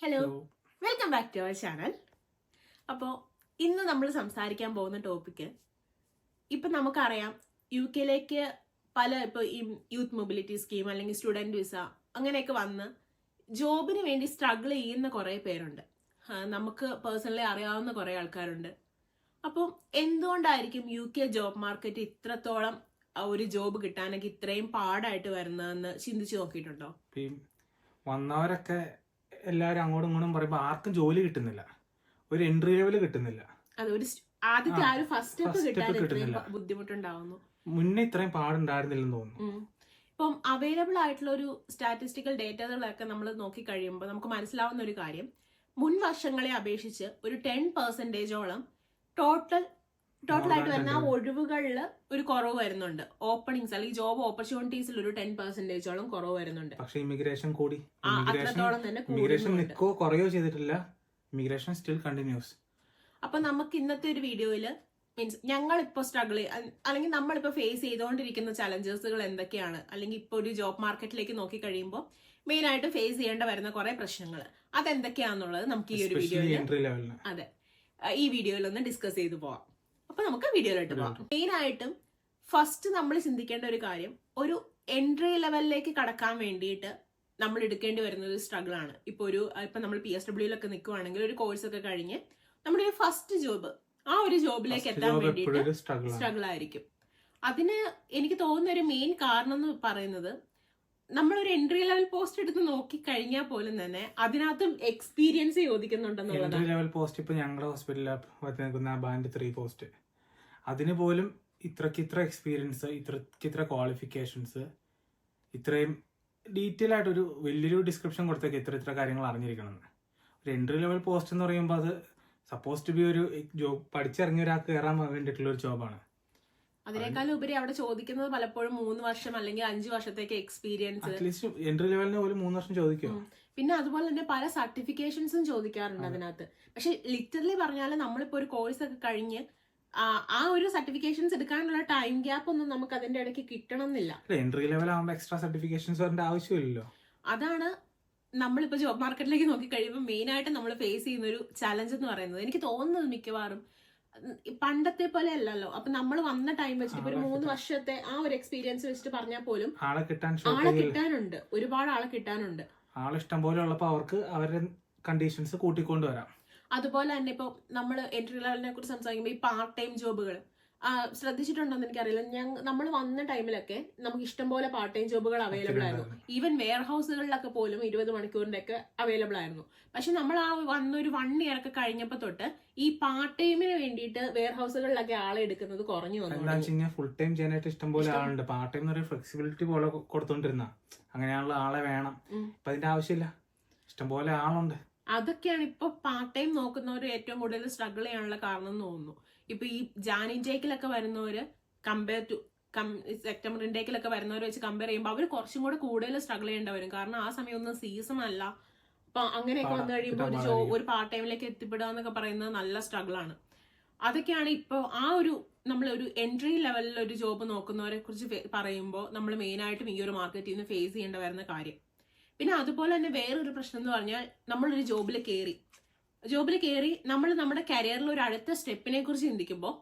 Hello, welcome back to our channel. അപ്പോൾ ഇന്ന് നമ്മൾ സംസാരിക്കാൻ പോകുന്ന ടോപ്പിക്ക്, ഇപ്പം നമുക്കറിയാം UK പല ഇപ്പോൾ ഈ യൂത്ത് മൊബിലിറ്റി സ്കീം അല്ലെങ്കിൽ സ്റ്റുഡൻറ് വിസ അങ്ങനെയൊക്കെ വന്ന് ജോബിന് വേണ്ടി സ്ട്രഗിൾ ചെയ്യുന്ന കുറേ പേരുണ്ട്. നമുക്ക് പേഴ്സണലി അറിയാവുന്ന കുറേ ആൾക്കാരുണ്ട്. അപ്പം എന്തുകൊണ്ടായിരിക്കും UK ജോബ് മാർക്കറ്റ് ഇത്രത്തോളം ഒരു ജോബ് കിട്ടാനൊക്കെ ഇത്രയും പാടായിട്ട് വരുന്നതെന്ന് ചിന്തിച്ചു നോക്കിയിട്ടുണ്ടോ? വന്നവരൊക്കെ എല്ലാവരും അങ്ങോട്ടും ഇങ്ങോട്ടും പറയുമ്പോൾ ആർക്കും ജോലി കിട്ടുന്നില്ല, ഒരു എൻട്രി ലെവൽ കിട്ടുന്നില്ല. അത് ഒരു ആദ്യത്തെ ആ ഒരു ഫസ്റ്റ് സ്റ്റെപ്പ് കിട്ടാൻ ബുദ്ധിമുട്ടുണ്ടാവുന്നു. മുന്നേ ഇത്രയും പാടുണ്ടായിരുന്നില്ലെന്ന് തോന്നുന്നു. ഇപ്പം അവൈലബിൾ ആയിട്ടുള്ള ഒരു സ്റ്റാറ്റിസ്റ്റിക്കൽ ഡേറ്റകളൊക്കെ നമ്മൾ നോക്കി കഴിയുമ്പോൾ നമുക്ക് മനസ്സിലാവുന്ന ഒരു കാര്യം, മുൻ വർഷങ്ങളെ അപേക്ഷിച്ച് ഒരു 10% ടോട്ടലായിട്ട് വരുന്ന ആ ഒഴിവുകളിൽ ഒരു കുറവ് വരുന്നുണ്ട്. ഓപ്പണിങ്സ് അല്ലെങ്കിൽ ജോബ് ഓപ്പർച്യൂണിറ്റീസിൽ ഒരു 10% കുറവ് വരുന്നുണ്ട്. പക്ഷേ ഇമിഗ്രേഷൻ കൂടി, അത്രത്തോളം തന്നെ കുറയോ ചെയ്തിട്ടില്ല, ഇമിഗ്രേഷൻ സ്റ്റിൽ കണ്ടിന്യൂസ്. അപ്പൊ നമുക്ക് ഇന്നത്തെ ഒരു വീഡിയോയില് മീൻസ് ഞങ്ങളിപ്പോ സ്ട്രഗിൾ അല്ലെങ്കിൽ നമ്മളിപ്പോ ഫേസ് ചെയ്തുകൊണ്ടിരിക്കുന്ന ചലഞ്ചസുകൾ എന്തൊക്കെയാണ്, അല്ലെങ്കിൽ ഇപ്പൊ ഒരു ജോബ് മാർക്കറ്റിലേക്ക് നോക്കി കഴിയുമ്പോൾ മെയിൻ ആയിട്ട് ഫേസ് ചെയ്യേണ്ട വരുന്ന കുറെ പ്രശ്നങ്ങൾ അതെന്തൊക്കെയാണെന്നുള്ളത് നമുക്ക് ഈ ഒരു വീഡിയോയിൽ ഈ വീഡിയോയിൽ ഒന്ന് ഡിസ്കസ് ചെയ്തു പോവാം. അപ്പൊ നമുക്ക് വീഡിയോയിലോട്ട് പോവാം. മെയിൻ ആയിട്ടും ഫസ്റ്റ് നമ്മൾ ചിന്തിക്കേണ്ട ഒരു കാര്യം, ഒരു എൻട്രി ലെവലിലേക്ക് കടക്കാൻ വേണ്ടിയിട്ട് നമ്മൾ എടുക്കേണ്ടി വരുന്ന ഒരു സ്ട്രഗിൾ ആണ്. ഇപ്പൊ നമ്മൾ PSW നിൽക്കുവാണെങ്കിൽ ഒരു കോഴ്സ് ഒക്കെ കഴിഞ്ഞ് നമ്മുടെ ഒരു ഫസ്റ്റ് ജോബ്, ആ ഒരു ജോബിലേക്ക് എത്താൻ വേണ്ടിയിട്ട് സ്ട്രഗിൾ ആയിരിക്കും. അതിന് എനിക്ക് തോന്നുന്ന ഒരു മെയിൻ കാരണം എന്ന് പറയുന്നത്, നമ്മളൊരു എൻട്രി ലെവൽ പോസ്റ്റ് എടുത്ത് നോക്കി കഴിഞ്ഞാൽ പോലും തന്നെ അതിനകത്തും എക്സ്പീരിയൻസ് ചോദിക്കുന്നുണ്ടെന്നുള്ളത്. എൻട്രി ലെവൽ പോസ്റ്റ് ഇപ്പൊ ഞങ്ങളുടെ ഹോസ്പിറ്റലിൽ ബാൻഡ് 3 പോസ്റ്റ്, അതിന് പോലും ഇത്ര എക്സ്പീരിയൻസ്, ഇത്ര ക്വാളിഫിക്കേഷൻസ്, ഇത്രയും ഡീറ്റെയിൽ ആയിട്ട് ഒരു വലിയൊരു ഡിസ്ക്രിപ്ഷൻ കൊടുത്തേക്ക് ഇത്ര കാര്യങ്ങൾ അറിഞ്ഞിരിക്കണമെന്ന്. ഒരു എൻട്രി ലെവൽ പോസ്റ്റ് എന്ന് പറയുമ്പോൾ അത് സപ്പോസ് ടു ബി ഒരു ജോബ്, പഠിച്ചിറങ്ങിയ ഒരാൾക്ക് കയറാൻ വേണ്ടിയിട്ടുള്ള ഒരു ജോബാണ്. അതിനേക്കാൾ ഉപരി അവിടെ ചോദിക്കുന്നത് പലപ്പോഴും 3 വർഷം അല്ലെങ്കിൽ 5 വർഷത്തേക്ക് എക്സ്പീരിയൻസ്, അറ്റ്ലീസ്റ്റ് എൻട്രി ലെവലിന് പോലും 3 വർഷം ചോദിക്കും. പിന്നെ അതുപോലെ തന്നെ പല സർട്ടിഫിക്കേഷൻസും ചോദിക്കാറുണ്ട് അതിനകത്ത്. പക്ഷെ ലിറ്ററലി പറഞ്ഞാൽ നമ്മളിപ്പോ ഒരു കോഴ്സ് ഒക്കെ കഴിഞ്ഞ് ആ ഒരു സർട്ടിഫിക്കേഷൻസ് എടുക്കാനുള്ള ടൈം ഗ്യാപ്പ് ഒന്നും നമുക്ക് അതിന്റെ ഇടയ്ക്ക് കിട്ടണമെന്നില്ല. എൻട്രി ലെവൽ ആവുമ്പോൾ എക്സ്ട്രാ സർട്ടിഫിക്കേഷൻസ് വരേണ്ട ആവശ്യമില്ലല്ലോ. അതാണ് നമ്മളിപ്പോ ജോബ് മാർക്കറ്റിലേക്ക് നോക്കി കഴിയുമ്പോൾ മെയിൻ ആയിട്ട് നമ്മൾ ഫേസ് ചെയ്യുന്ന ഒരു ചലഞ്ച് എന്ന് പറയുന്നത്. എനിക്ക് തോന്നുന്നത് മിക്കവാറും പണ്ടത്തെ പോലെ അല്ലല്ലോ. അപ്പൊ നമ്മൾ വന്ന ടൈം വെച്ചിട്ട് ഒരു 3 വർഷത്തെ ആ ഒരു എക്സ്പീരിയൻസ് വെച്ചിട്ട് പറഞ്ഞാൽ പോലും ആളെ കിട്ടാനുണ്ട്, ഒരുപാട് ആളെ കിട്ടാനുണ്ട്. ആളിഷ്ടം പോലെ ഉള്ളപ്പോൾ അവർക്ക് അവരുടെ കണ്ടീഷൻസ് കൂട്ടിക്കൊണ്ടുവരാം. അതുപോലെ തന്നെ ഇപ്പൊ നമ്മൾ എൻട്രി ലെവലിനെ കുറിച്ച് സംസാരിക്കുമ്പോൾ ഈ പാർട്ട് ടൈം ജോബുകൾ ശ്രദ്ധിച്ചിട്ടുണ്ടോന്ന് എനിക്കറിയില്ല. നമ്മൾ വന്ന ടൈമിലൊക്കെ നമുക്ക് ഇഷ്ടംപോലെ പാർട്ട് ടൈം ജോബുകൾ അവൈലബിൾ ആയിരുന്നു. ഈവൻ വെയർ ഹൗസുകളിലൊക്കെ പോലും 20 മണിക്കൂറിന്റെ ഒക്കെ അവൈലബിൾ ആയിരുന്നു. പക്ഷെ നമ്മൾ ആ വന്നൊരു 1 ഇയർ ഒക്കെ കഴിഞ്ഞപ്പോ തൊട്ട് ഈ പാർട്ട് ടൈമിന് വേണ്ടിയിട്ട് വെയർ ഹൗസുകളിലൊക്കെ ആളെ എടുക്കുന്നത് കുറഞ്ഞു വന്നു. ഫുൾ ടൈം ചെയ്യാനായിട്ട് ഇഷ്ടംപോലെ ആളുണ്ട്. പാർട്ട് ടൈം എന്ന് ഫ്ലെക്സിബിലിറ്റി പോലെ കൊടുത്തോണ്ടിരുന്ന അങ്ങനെയുള്ള ആളെ വേണം. ഇപ്പൊ അതിന്റെ ആവശ്യമില്ല, ഇഷ്ടംപോലെ ആളുണ്ട്. അതൊക്കെയാണ് ഇപ്പൊ പാർട്ട് ടൈം നോക്കുന്നവർ ഏറ്റവും കൂടുതൽ സ്ട്രഗിൾ ചെയ്യാനുള്ള കാരണം എന്ന് തോന്നുന്നു. ഇപ്പൊ ഈ ജാൻ ഇൻടേക്കിലൊക്കെ വരുന്നവര് കമ്പയർ ടു സെപ്റ്റംബർ ഇൻടേക്കിലൊക്കെ വരുന്നവർ വെച്ച് കമ്പയർ ചെയ്യുമ്പോൾ അവർ കുറച്ചും കൂടെ കൂടുതൽ സ്ട്രഗിൾ ചെയ്യേണ്ടി വരും. കാരണം ആ സമയം ഒന്നും സീസൺ അല്ല. അപ്പൊ അങ്ങനെയൊക്കെ വന്നു കഴിയുമ്പോൾ ഒരു പാർട്ട് ടൈമിലേക്ക് എത്തിപ്പെടുക എന്നൊക്കെ പറയുന്നത് നല്ല സ്ട്രഗിൾ ആണ്. അതൊക്കെയാണ് ഇപ്പോൾ ആ ഒരു നമ്മളൊരു എൻട്രി ലെവലിൽ ഒരു ജോബ് നോക്കുന്നവരെ കുറിച്ച് പറയുമ്പോൾ നമ്മൾ മെയിൻ ആയിട്ടും ഈ ഒരു മാർക്കറ്റിൽ നിന്ന് ഫേസ് ചെയ്യേണ്ടി വരുന്ന കാര്യം. പിന്നെ അതുപോലെ തന്നെ വേറൊരു പ്രശ്നം എന്ന് പറഞ്ഞാൽ, നമ്മളൊരു ജോബിൽ കയറി നമ്മൾ നമ്മുടെ കരിയറിൽ ഒരു അടുത്ത സ്റ്റെപ്പിനെ കുറിച്ച് ചിന്തിക്കുമ്പോൾ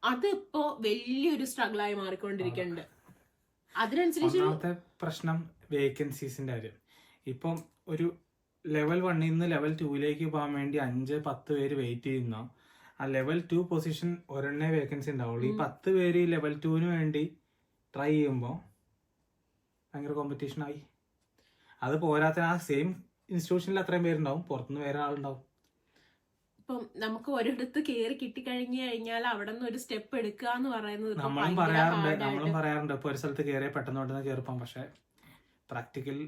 അതിപ്പോ വലിയൊരു സ്ട്രഗിൾ ആയി മാറിക്കൊണ്ടിരിക്കുന്നുണ്ട്. അതിനനുസരിച്ച് പ്രശ്നം വേക്കൻസീസിന്റെ കാര്യം. ഇപ്പം ഒരു ലെവൽ 1 നിന്ന് ലെവൽ 2 പോകാൻ വേണ്ടി 5-10 പേര് വെയിറ്റ് ചെയ്യുന്നു. ആ ലെവൽ 2 പൊസിഷൻ ഒരെണ്ണേ വേക്കൻസി ഉണ്ടാവുള്ളൂ. ഈ 10 പേര് ലെവൽ 2 വേണ്ടി ട്രൈ ചെയ്യുമ്പോൾ ഭയങ്കര കോമ്പറ്റീഷൻ ആയി. അത് പോരാത്ത ആ സെയിം ഇൻസ്റ്റിറ്റ്യൂഷനിൽ അത്രയും പേരുണ്ടാവും, പുറത്തുനിന്ന് വേറെ ആളുണ്ടാവും. ഇപ്പം നമുക്ക് ഒരിടത്ത് കയറി കിട്ടിക്കഴിഞ്ഞു കഴിഞ്ഞാൽ അവിടെ നിന്ന് ഒരു സ്റ്റെപ്പ് എടുക്കുക എന്ന് പറയുന്നത് നമ്മളും പറയാറുണ്ട് ഇപ്പൊ ഒരു സ്ഥലത്ത് കയറിയ പെട്ടെന്ന് കയറിപ്പം. പക്ഷെ പ്രാക്ടിക്കലി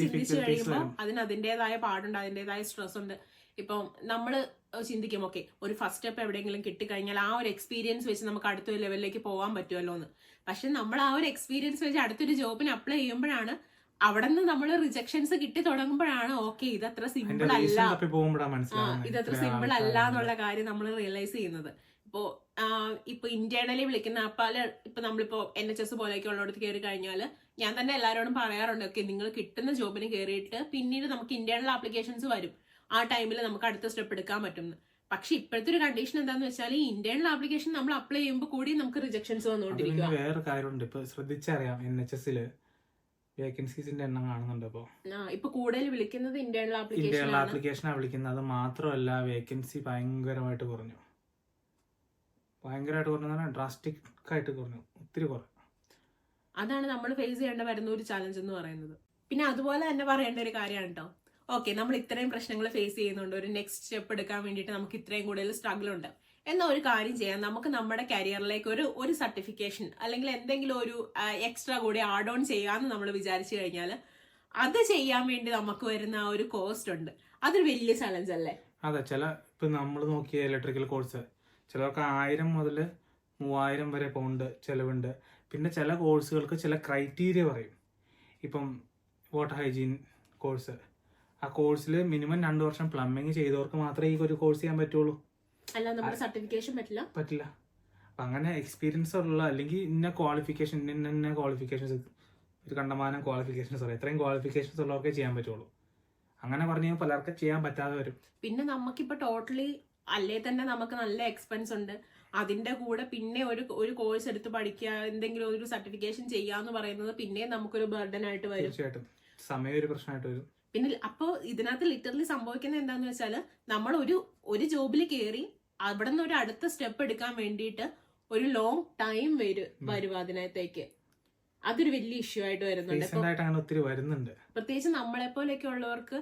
ചിന്തിച്ചു കഴിയുമ്പോൾ അതിൻ്റെതായ പാടുണ്ട്, അതിൻ്റെതായ സ്ട്രെസ് ഉണ്ട്. ഇപ്പം നമ്മൾ ചിന്തിക്കും, ഓക്കെ ഒരു ഫസ്റ്റ് സ്റ്റെപ്പ് എവിടെയെങ്കിലും കിട്ടിക്കഴിഞ്ഞാൽ ആ ഒരു എക്സ്പീരിയൻസ് വെച്ച് നമുക്ക് അടുത്തൊരു ലെവലിലേക്ക് പോകാൻ പറ്റുമല്ലോ എന്ന്. പക്ഷെ നമ്മൾ ആ ഒരു എക്സ്പീരിയൻസ് വെച്ച് അടുത്തൊരു ജോബിന് അപ്ലൈ ചെയ്യുമ്പോഴാണ് അവിടെ നിന്ന് നമ്മൾ റിജക്ഷൻസ് കിട്ടി തുടങ്ങുമ്പോഴാണ് ഓക്കെ ഇതത്ര സിമ്പിൾ അല്ല, ഇതത്ര സിമ്പിൾ അല്ല എന്നുള്ള കാര്യം നമ്മൾ റിയലൈസ് ചെയ്യുന്നത്. ഇപ്പൊ ഇന്റേണലി വിളിക്കുന്ന ഇപ്പൊ നമ്മളിപ്പോ NHS പോലെയൊക്കെ ഉള്ളിടത്ത് കയറി കഴിഞ്ഞാൽ ഞാൻ തന്നെ എല്ലാവരോടും പറയാറുണ്ട്, ഓക്കെ നിങ്ങൾ കിട്ടുന്ന ജോബിന് കയറിയിട്ട് പിന്നീട് നമുക്ക് ഇന്റേണൽ ആപ്ലിക്കേഷൻസ് വരും, ആ ടൈമിൽ നമുക്ക് അടുത്ത സ്റ്റെപ്പ് എടുക്കാൻ പറ്റും. പക്ഷെ ഇപ്പോഴത്തെ ഒരു കണ്ടീഷൻ എന്താന്ന് വെച്ചാൽ ഈ ഇന്റേണൽ ആപ്ലിക്കേഷൻ നമ്മൾ അപ്ലൈ ചെയ്യുമ്പോൾ കൂടി നമുക്ക് റിജക്ഷൻസ് വന്നുകൊണ്ടിരിക്കുക. വേറെ കാര്യമുണ്ട്, ഇപ്പൊ ശ്രദ്ധിച്ചറിയാം NHS വേക്കൻസീസിന്റെ എണ്ണം കാണുന്നുണ്ട്. ഇപ്പൊ കൂടുതൽ വിളിക്കുന്നത് ഇന്റേണൽ ആപ്ലിക്കേഷനാണ് വിളിക്കുന്നത്. അത് മാത്രമല്ല വേക്കൻസി ഭയങ്കരമായിട്ട് കുറഞ്ഞു. ഡ്രാസ്റ്റിക് ആയിട്ട് കുറഞ്ഞു, ഒത്തിരി കുറഞ്ഞു. അതാണ് നമ്മൾ ഫേസ് ചെയ്യേണ്ട വരുന്ന ഒരു ചാലഞ്ച് എന്ന് പറയുന്നത്. പിന്നെ അതുപോലെ തന്നെ പറയേണ്ട ഒരു കാര്യമാണ് കേട്ടോ, ഓക്കെ നമ്മൾ ഇത്രയും പ്രശ്നങ്ങൾ ഫേസ് ചെയ്യുന്നുണ്ട്, ഒരു നെക്സ്റ്റ് സ്റ്റെപ്പ് എടുക്കാൻ വേണ്ടിയിട്ട് നമുക്ക് ഇത്രയും കൂടുതൽ സ്ട്രഗിൾ ഉണ്ട് എന്ന ഒരു കാര്യം ചെയ്യാം. നമുക്ക് നമ്മുടെ കരിയറിലേക്ക് ഒരു സർട്ടിഫിക്കേഷൻ അല്ലെങ്കിൽ എന്തെങ്കിലും ഒരു എക്സ്ട്രാ കൂടി ആഡ് ഓൺ ചെയ്യാമെന്ന് നമ്മൾ വിചാരിച്ചു കഴിഞ്ഞാൽ അത് ചെയ്യാൻ വേണ്ടി നമുക്ക് വരുന്ന ആ ഒരു കോസ്റ്റ് ഉണ്ട്. അതൊരു വലിയ ചലഞ്ച് അല്ലേ? അതെ, ഇപ്പൊ നമ്മൾ നോക്കിയ ഇലക്ട്രിക്കൽ കോഴ്സ് ചിലർക്ക് 1000 മുതൽ 3000 വരെ പൗണ്ട് ചെലവുണ്ട്. പിന്നെ ചില കോഴ്സുകൾക്ക് ചില ക്രൈറ്റീരിയ പറയും. ഇപ്പം വാട്ടർ ഹൈജീൻ കോഴ്സ്, ആ കോഴ്സിൽ മിനിമം 2 വർഷം പ്ലംബിങ് ചെയ്തവർക്ക് മാത്രമേ ഈ ഒരു കോഴ്സ് ചെയ്യാൻ പറ്റുള്ളൂ, അല്ല നമ്മുടെ സർട്ടിഫിക്കേഷൻ പറ്റില്ല. അപ്പൊ അങ്ങനെ എക്സ്പീരിയൻസ് ഉള്ള അല്ലെങ്കിൽ ഇന്ന ക്വാളിഫിക്കേഷൻസ് ഒരു കണ്ടമാനം ക്വാളിഫിക്കേഷൻസ് പറയാം, ഇത്രയും ക്വാളിഫിക്കേഷൻസ് ഉള്ളവർക്കേ ചെയ്യാൻ പറ്റുള്ളൂ. അങ്ങനെ പറഞ്ഞാൽ പലർക്കും ചെയ്യാൻ പറ്റാതെ വരും. പിന്നെ നമുക്കിപ്പോ ടോട്ടലി അല്ലേ തന്നെ നമുക്ക് നല്ല എക്സ്പെൻസ് ഉണ്ട്, അതിന്റെ കൂടെ പിന്നെ ഒരു കോഴ്സ് എടുത്ത് പഠിക്കുക, എന്തെങ്കിലും ഒരു സർട്ടിഫിക്കേഷൻ ചെയ്യാന്ന് പറയുന്നത് പിന്നെ നമുക്കൊരു ബർഡൻ ആയിട്ട് വരും. തീർച്ചയായിട്ടും സമയം ഒരു പ്രശ്നമായിട്ട് വരും. പിന്നെ അപ്പോ ഇതിനകത്ത് ലിറ്ററലി സംഭവിക്കുന്നത് എന്താന്ന് വെച്ചാൽ നമ്മൾ ഒരു ജോബിൽ കയറി അവിടെ നിന്ന് ഒരു അടുത്ത സ്റ്റെപ്പ് എടുക്കാൻ വേണ്ടിയിട്ട് ഒരു ലോങ് ടൈം വരും അതിനകത്തേക്ക്. അതൊരു വലിയ ഇഷ്യൂ ആയിട്ട് വരുന്നുണ്ട്. പ്രത്യേകിച്ച് നമ്മളെ പോലെയൊക്കെ ഉള്ളവർക്ക്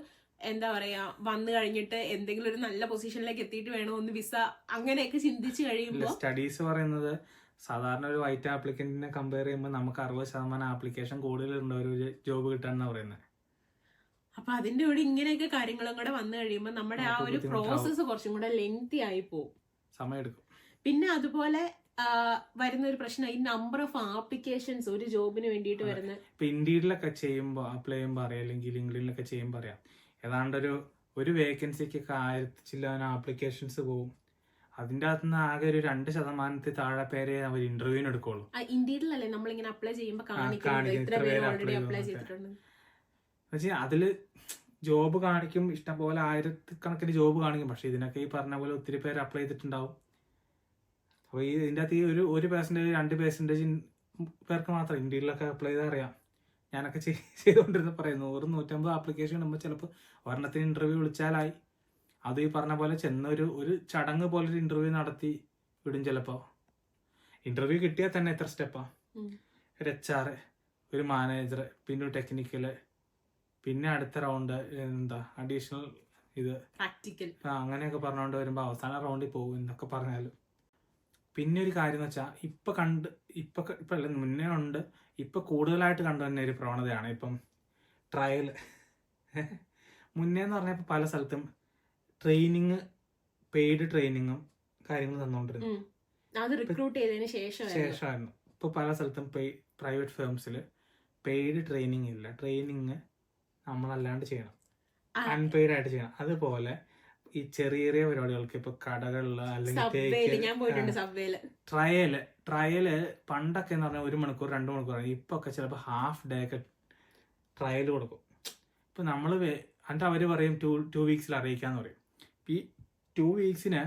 എന്താ പറയാ, വന്നു കഴിഞ്ഞിട്ട് എന്തെങ്കിലും ഒരു നല്ല പൊസിഷനിലേക്ക് എത്തിയിട്ട് വേണോ ഒന്ന് വിസ അങ്ങനെയൊക്കെ ചിന്തിച്ചു കഴിയുമ്പോൾ സ്റ്റഡീസ് പറയുന്നത് സാധാരണ ഒരു വൈറ്റ് ആപ്ലിക്കന്റിനെ കമ്പയർ ചെയ്യുമ്പോൾ നമുക്ക് 60% ആപ്ലിക്കേഷൻ കൂടുതലുണ്ട് ഒരു ജോബ് കിട്ടാന്ന് പറയുന്നത്. അപ്പൊ അതിന്റെ കൂടെ ഇങ്ങനെയൊക്കെ കാര്യങ്ങളും കൂടെ വന്നു കഴിയുമ്പോൾ നമ്മുടെ ആ ഒരു പ്രോസസ്സ് കുറച്ചും കൂടെ ലെങ്തി ആയി പോകും, സമയമെടുക്കും. പിന്നെ അതുപോലെ വരുന്ന ഒരു പ്രശ്നം ഈ നമ്പർ ഓഫ് ആപ്ലിക്കേഷൻസ് ഒരു ജോബിന് വേണ്ടിയിട്ട് വരുന്ന. ഇപ്പൊ ഇൻഡീഡിലൊക്കെ ചെയ്യുമ്പോൾ അപ്ലൈ ചെയ്യുമ്പോൾ അറിയാം, അല്ലെങ്കിൽ ലിങ്ക്ഡിനിലൊക്കെ ചെയ്യുമ്പോൾ അറിയാം, ഏതാണ്ട് ഒരു വേക്കൻസിക്ക് 1000 ചില്ലാൻ ആപ്ലിക്കേഷൻസ് പോകും. അതിന്റെ അകത്തുനിന്ന് ആകെ ഒരു 2% താഴെ പേരെ അവർ ഇന്റർവ്യൂവിന് എടുക്കുള്ളൂ. ഇൻഡീഡിലല്ലേ നമ്മളിങ്ങനെ അപ്ലൈ ചെയ്യുമ്പോൾ അതില് ജോബ് കാണിക്കും, ഇഷ്ടംപോലെ 1000 ജോബ് കാണിക്കും. പക്ഷെ ഇതിനൊക്കെ ഈ പറഞ്ഞ പോലെ ഒത്തിരി പേര് അപ്ലൈ ചെയ്തിട്ടുണ്ടാവും. അപ്പൊ ഇതിന്റെ അകത്ത് ഒരു 2% പേർക്ക് മാത്രം ഇന്ത്യയിലൊക്കെ അപ്ലൈ ചെയ്താൽ അറിയാം. ഞാനൊക്കെ ചെയ്തുകൊണ്ടിരുന്ന പറയും 100-150 ആപ്ലിക്കേഷൻ ഇടുമ്പോൾ ചിലപ്പോൾ ഒരെണ്ണത്തിന് ഇന്റർവ്യൂ വിളിച്ചാലായി. അത് ഈ പറഞ്ഞ പോലെ ഒരു ചടങ്ങ് പോലെ ഒരു ഇന്റർവ്യൂ നടത്തി വിടും. ചിലപ്പോ ഇന്റർവ്യൂ കിട്ടിയാൽ തന്നെ എത്ര സ്റ്റെപ്പാ, ഒരു HR, ഒരു മാനേജർ, പിന്നെ ഒരു ടെക്നിക്കല്, പിന്നെ അടുത്ത റൗണ്ട് അഡീഷണൽ പ്രാക്ടിക്കൽ, അങ്ങനെയൊക്കെ പറഞ്ഞുകൊണ്ട് വരുമ്പോ അവസാന റൗണ്ടിൽ പോകും എന്നൊക്കെ പറഞ്ഞാലും. പിന്നെ ഒരു കാര്യം എന്ന് വെച്ചാൽ ഇപ്പൊ അല്ല മുന്നേ ഉണ്ട്, ഇപ്പൊ കൂടുതലായിട്ട് കണ്ടുവരുന്ന ഒരു പ്രവണതയാണ് ഇപ്പം ട്രയൽ. മുന്നേ എന്ന് പറഞ്ഞാൽ പല സ്ഥലത്തും ട്രെയിനിങ്, പെയ്ഡ് ട്രെയിനിങ്ങും കാര്യങ്ങളും തന്നുകൊണ്ടിരുന്നു. ശേഷമായിരുന്നു. ഇപ്പൊ പല സ്ഥലത്തും പ്രൈവറ്റ് ഫേംസിൽ പെയ്ഡ് ട്രെയിനിങ് ഇല്ല, ട്രെയിനിങ് നമ്മളല്ലാണ്ട് ചെയ്യണം, അൺപെയ്ഡ് ആയിട്ട് ചെയ്യണം. അതുപോലെ ഈ ചെറിയ പരിപാടികൾക്ക് ഇപ്പൊ കടകളില് അല്ലെങ്കിൽ ട്രയല് പണ്ടൊക്കെ എന്ന് പറഞ്ഞാൽ 1 മണിക്കൂർ 2 മണിക്കൂർ, ഇപ്പൊ ഒക്കെ ചിലപ്പോൾ ഹാഫ് ഡേ ഒക്കെ ട്രയൽ കൊടുക്കും. ഇപ്പൊ നമ്മള് എന്നിട്ട് അവര് പറയും 2 വീക്സിൽ അറിയിക്കാന്ന് പറയും. ഈ 2 വീക്സിന്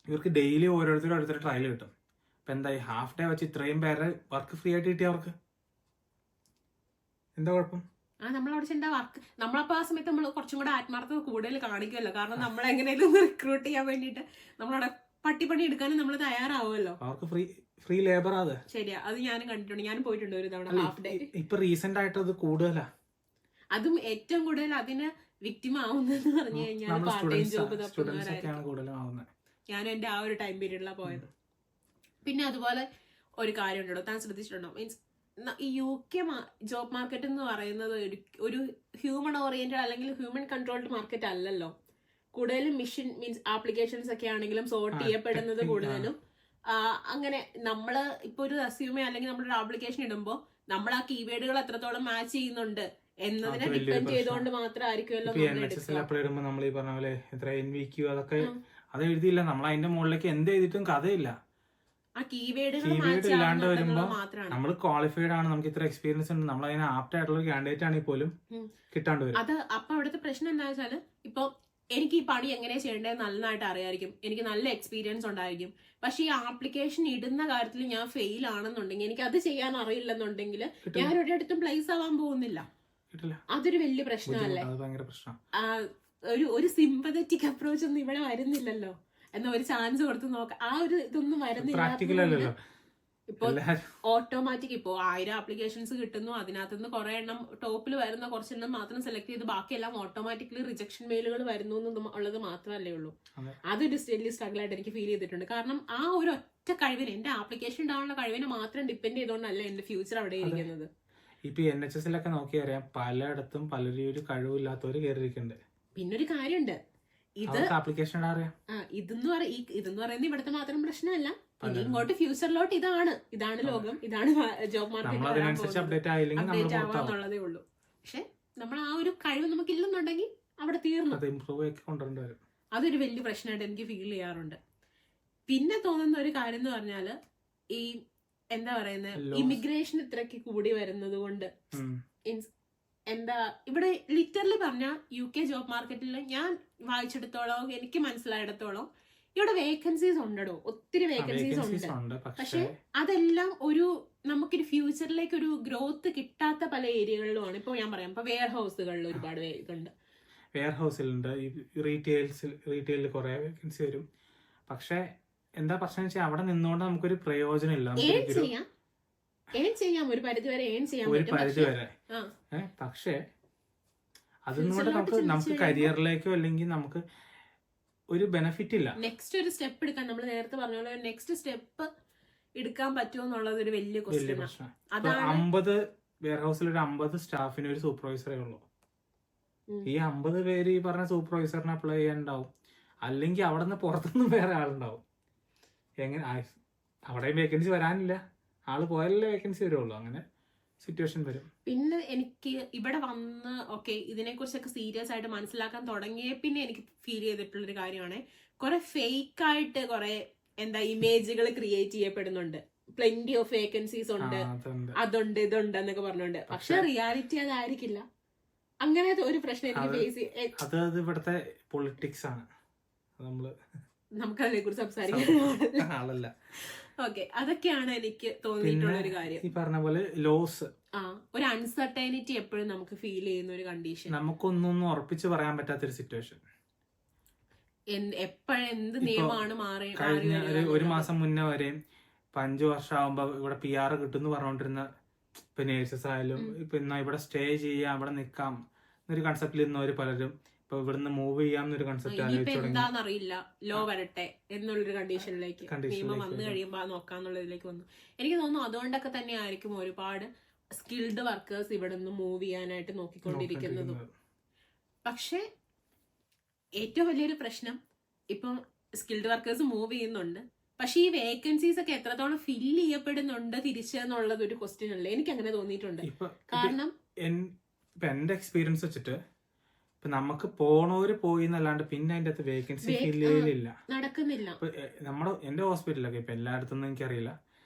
ഇവർക്ക് ഡെയിലി ഓരോരുത്തർ ട്രയൽ കിട്ടും. അപ്പൊ എന്തായി, ഹാഫ് ഡേ വെച്ച് ഇത്രയും പേരെ വർക്ക് ഫ്രീ ആയിട്ട് കിട്ടിയ അവർക്ക് എന്താ കുഴപ്പം? നമ്മളവിടെ ചെണ്ട വർക്ക് നമ്മളപ്പോ ആ സമയത്ത് നമ്മൾ കുറച്ചും കൂടെ ആത്മാർത്ഥത കൂടുതൽ കാണിക്കുമല്ലോ. കാരണം നമ്മളെങ്ങനെയും റിക്രൂട്ട് ചെയ്യാൻ വേണ്ടിട്ട് നമ്മളവിടെ പട്ടിപ്പണി എടുക്കാനും നമ്മൾ തയ്യാറാവുമല്ലോ. അവർക്ക് ഫ്രീ ലേബർ അത് ശരിയാ, അത് ഞാനും കണ്ടിട്ടുണ്ട്, ഞാനും പോയിട്ടുണ്ട് ഒരു തവണ ഹാഫ് ഡേ. ഇപ്പൊ റീസെന്റ് ആയിട്ട് അത് കൂടുതലാ. അതും ഏറ്റവും കൂടുതൽ അതിന് വിക്ടിം ആവുന്നതെന്ന് പറഞ്ഞു കഴിഞ്ഞാൽ പാർട്ട് ടൈം ജോബ് തപ്പുന്നവരായിരിക്കും. ഞാനും എന്റെ ആ ഒരു ടൈം പീരീഡിലാണ് പോയത്. പിന്നെ അതുപോലെ ഒരു കാര്യം ഉണ്ടോ, താൻ ശ്രദ്ധിച്ചിട്ടുണ്ടോ, മീൻസ് ഈ UK ജോബ് മാർക്കറ്റ് എന്ന് പറയുന്നത് ഒരു ഹ്യൂമൻ ഓറിയന്റഡ് അല്ലെങ്കിൽ ഹ്യൂമൻ കൺട്രോൾഡ് മാർക്കറ്റ് അല്ലല്ലോ. കൂടുതലും മിഷൻ മീൻസ് ആപ്ലിക്കേഷൻസ് ഒക്കെ ആണെങ്കിലും സോർട്ട് ചെയ്യപ്പെടുന്നത് കൂടുതലും അങ്ങനെ നമ്മള് ഇപ്പൊ ഒരു റെസ്യൂമേ അല്ലെങ്കിൽ നമ്മളൊരു ആപ്ലിക്കേഷൻ ഇടുമ്പോൾ നമ്മൾ ആ കീവേഡുകൾ എത്രത്തോളം മാച്ച് ചെയ്യുന്നുണ്ട് എന്നതിനെ ഡിപ്പെൻഡ് ചെയ്തുകൊണ്ട് മാത്രമായിരിക്കുമല്ലോ നമ്മൾ ഈ പറഞ്ഞ പോലെ എത്ര NVQ അതൊക്കെ അത് എഴുതിയില്ല, നമ്മൾ അതിന്റെ മുകളിലേക്ക് എന്ത് എഴുതിയിട്ടും കഥയില്ല. ആ കീവേഡുകൾ കീവേഡ് ഇല്ലാണ്ട് വരുമ്പോ മാത്രമാണ്. നമ്മൾ ക്വാളിഫൈഡ് ആണ്, നമുക്ക് ഇത്ര എക്സ്പീരിയൻസ് ഉണ്ട്, നമ്മൾ അതിന് ആപ്റ്റ് ആയിട്ടുള്ള കാൻഡിഡേറ്റ് ആണെങ്കിൽ പോലും കിട്ടാണ്ട് വരും. അത് അപ്പൊ അവിടുത്തെ പ്രശ്നം എന്താ വെച്ചാല്, ഇപ്പൊ എനിക്ക് ഈ പണി എങ്ങനെ ചെയ്യേണ്ടത് നന്നായിട്ട് അറിയായിരിക്കും, എനിക്ക് നല്ല എക്സ്പീരിയൻസ് ഉണ്ടായിരിക്കും, പക്ഷെ ഈ ആപ്ലിക്കേഷൻ ഇടുന്ന കാര്യത്തിൽ ഞാൻ ഫെയിൽ ആണെന്നുണ്ടെങ്കിൽ, എനിക്ക് അത് ചെയ്യാൻ അറിയില്ലെന്നുണ്ടെങ്കിൽ ഞാൻ ഒരിടത്തും പ്ലേസ് ആവാൻ പോകുന്നില്ല. അതൊരു വലിയ പ്രശ്നമല്ലേ? ഒരു സിമ്പതറ്റിക് അപ്രോച്ച് ഒന്നും ഇവിടെ വരുന്നില്ലല്ലോ. എന്നാ ഒരു ചാൻസ് കൊടുത്ത് നോക്കാം, ആ ഒരു ഇതൊന്നും വരുന്നില്ല. ഇപ്പൊ ഓട്ടോമാറ്റിക് ഇപ്പോ 1000 ആപ്ലിക്കേഷൻസ് കിട്ടുന്നു, അതിനകത്തുനിന്ന് കുറെ എണ്ണം ടോപ്പിൽ വരുന്ന കുറച്ചെണ്ണം മാത്രം സെലക്ട് ചെയ്ത് ബാക്കിയെല്ലാം ഓട്ടോമാറ്റിക്കലി റിജക്ഷൻ മെയിലുകൾ വരുന്നു ഉള്ളത് മാത്രമല്ലേ ഉള്ളൂ. അതൊരു വലിയ സ്ട്രഗിൾ ആയിട്ട് എനിക്ക് ഫീൽ ചെയ്തിട്ടുണ്ട്. കാരണം ആ ഒരു ഒറ്റ കഴിവിന്, എന്റെ ആപ്ലിക്കേഷൻ ഉണ്ടാവാനുള്ള കഴിവിനെ മാത്രം ഡിപ്പെൻഡ് ചെയ്തുകൊണ്ടല്ല എന്റെ ഫ്യൂച്ചർ അവിടെ ഇരിക്കുന്നത്. ഇപ്പൊ NHS നോക്കി അറിയാം, പലയിടത്തും പലരും ഒരു കഴിവില്ലാത്തവര് കയറിയിരിക്കുന്നുണ്ട്. പിന്നൊരു കാര്യമുണ്ട്, ഇത് ആപ്ലിക്കേഷൻ ഇതെന്ന് പറയുന്നത് ഇവിടുത്തെ മാത്രം പ്രശ്നമല്ല, ഇനി ഇങ്ങോട്ട് ഫ്യൂച്ചറിലോട്ട് ഇതാണ് ലോകം, ഇതാണ് ജോബ് മാർക്കറ്റ് അപ്ഡേറ്റ് ആവാന്നുള്ളതേ ഉള്ളൂ. പക്ഷെ നമ്മൾ ആ ഒരു കഴിവ് നമുക്ക് ഇല്ലെന്നുണ്ടെങ്കിൽ അവിടെ തീർന്നു. അതൊരു വലിയ പ്രശ്നമായിട്ട് എനിക്ക് ഫീൽ ചെയ്യാറുണ്ട്. പിന്നെ തോന്നുന്ന ഒരു കാര്യം എന്ന് പറഞ്ഞാല്, ഈ എന്താ പറയുന്നത്, ഇമിഗ്രേഷൻ ഇത്രയ്ക്ക് കൂടി വരുന്നത് കൊണ്ട് ഇവിടെ ലിറ്ററലി പറഞ്ഞ UK ജോബ് മാർക്കറ്റിൽ ഞാൻ വായിച്ചെടുത്തോളം, എനിക്ക് മനസ്സിലായിടത്തോളം ഇവിടെ വേക്കൻസീസ് ഉണ്ടോ, ഒത്തിരി വേക്കൻസീസ് ഉണ്ട്. പക്ഷെ അതെല്ലാം നമുക്കൊരു ഫ്യൂച്ചറിലേക്ക് ഒരു ഗ്രോത്ത് കിട്ടാത്ത പല ഏരിയകളിലുമാണ്. ഇപ്പൊ ഞാൻ പറയാം, ഇപ്പൊ വെയർ ഹൗസുകളിൽ ഒരുപാട് ഇതുണ്ട്, വെയർ ഹൗസിലുണ്ട്, റീറ്റെയിലിൽ കുറെ വേക്കൻസി വരും. പക്ഷെ എന്താ പ്രശ്നം വെച്ചാൽ അവിടെ നിന്നുകൊണ്ട് നമുക്കൊരു പ്രയോജനം ഇല്ല. ചെയ്യാം ഒരു പരിധി വരെ പക്ഷെ അതുകൊണ്ട് നമുക്ക് കരിയറിലേക്കോ അല്ലെങ്കിൽ നമുക്ക് ഒരു ബെനിഫിറ്റ് ഇല്ല. നെക്സ്റ്റ് ഒരു സ്റ്റെപ്പ് എടുക്കാൻ, നമ്മൾ നേരത്തെ പറഞ്ഞ പോലെ നെക്സ്റ്റ് സ്റ്റെപ്പ് എടുക്കാൻ പറ്റുമോ എന്നുള്ളത് ഒരു വലിയ പ്രശ്നം. 50 വെയർ ഹൗസിൽ ഒരു 50 സ്റ്റാഫിന് ഒരു സൂപ്പർവൈസറേ ഉള്ളൂ. ഈ 50 പേര് ഈ പറഞ്ഞ സൂപ്പർവൈസറിനെ അപ്ലൈ ചെയ്യാനുണ്ടാവും, അല്ലെങ്കിൽ അവിടെ നിന്ന് പുറത്തുനിന്ന് വേറെ ആളുണ്ടാവും. എങ്ങനെ അവിടെയും വേക്കൻസി വരാനില്ല, ആള് പോയാലേ വേക്കൻസി വരുള്ളൂ. അങ്ങനെ സിറ്റുവേഷൻ വരും. പിന്നെ എനിക്ക് ഇവിടെ വന്ന് ഇതിനെ കുറിച്ചൊക്കെ സീരിയസ് ആയിട്ട് മനസ്സിലാക്കാൻ തുടങ്ങിയ പിന്നെ എനിക്ക് ഫീൽ ചെയ്തിട്ടുള്ളൊരു കാര്യമാണ്, കുറെ ഫേക്ക് ആയിട്ട് കുറെ ഇമേജുകൾ ക്രിയേറ്റ് ചെയ്യപ്പെടുന്നുണ്ട്. പ്ലെന്റി ഓഫ് വേക്കൻസീസ് ഉണ്ട്, അതുണ്ട് ഇതുണ്ട് എന്നൊക്കെ പറഞ്ഞുകൊണ്ട്. പക്ഷെ റിയാലിറ്റി അതായിരിക്കില്ല. അങ്ങനെ ഒരു പ്രശ്നം എനിക്ക് ഫേസ് അത് ഇവിടുത്തെ പൊളിറ്റിക്സ് ആണ്. നമുക്കതിനെ കുറിച്ച് സംസാരിക്കാൻ അതൊക്കെയാണ് എനിക്ക് തോന്നിയിട്ടുള്ള ഒരു കാര്യം. ഈ പറഞ്ഞ പോലെ ലോസ്, ഒരു അൺസർട്ടൈനിറ്റി എപ്പോഴും നമുക്ക് ഫീൽ ചെയ്യുന്ന ഒരു കണ്ടീഷൻ, നമുക്കൊന്നും ഉറപ്പിച്ച് പറയാൻ പറ്റാത്തൊരു സിറ്റുവേഷൻ. എപ്പോഴെന്ത് നിയമമാണ് കഴിഞ്ഞ ഒരു മാസം മുന്നേ വരെ 5 വർഷം ആകുമ്പോ ഇവിടെ PR കിട്ടും പറഞ്ഞോണ്ടിരുന്ന ഇപ്പൊ നേഴ്സസ് ആയാലും ഇപ്പൊ ഇവിടെ സ്റ്റേ ചെയ്യാം, ഇവിടെ നിക്കാം എന്നൊരു കൺസെപ്റ്റിൽ ഇരുന്നവര് പലരും ഇപ്പൊ ഇവിടുന്ന് മൂവ് ചെയ്യാന്നൊരു കൺസെപ്റ്റ് എന്താണെന്നറിയില്ല, ലോ വരട്ടെ എന്നുള്ളൊരു കണ്ടീഷനിലേക്ക്, നിയമം വന്നു കഴിയുമ്പോ നോക്കാന്നുള്ളതിലേക്ക് വന്നു. എനിക്ക് തോന്നുന്നു അതുകൊണ്ടൊക്കെ തന്നെ ആയിരിക്കും ഒരുപാട് സ്കിൽഡ് വർക്കേഴ്സ് ഇവിടെ നിന്ന് മൂവ് ചെയ്യാനായിട്ട് നോക്കിക്കൊണ്ടിരിക്കുന്നതും. പക്ഷെ ഏറ്റവും വലിയൊരു പ്രശ്നം, ഇപ്പം സ്കിൽഡ് വർക്കേഴ്സ് മൂവ് ചെയ്യുന്നുണ്ട്, പക്ഷെ ഈ വേക്കൻസീസ് ഒക്കെ എത്രത്തോളം ഫില്ല് ചെയ്യപ്പെടുന്നുണ്ട് തിരിച്ചെന്നുള്ളത് ഒരു ക്വസ്റ്റ്യൻ അല്ലേ? എനിക്ക് അങ്ങനെ തോന്നിയിട്ടുണ്ട്. കാരണം എന്റെ എക്സ്പീരിയൻസ് വെച്ചിട്ട് നമുക്ക് പോണവര് പോയി എന്നല്ലാണ്ട് പിന്നെ അതിന്റെ അകത്ത് വേക്കൻസി ഫില്ല് ചെയ്യലില്ല, നടക്കുന്നില്ല. എന്റെ ഹോസ്പിറ്റലൊക്കെ ഇപ്പൊ എല്ലായിടത്തൊന്നും എനിക്കറിയില്ല,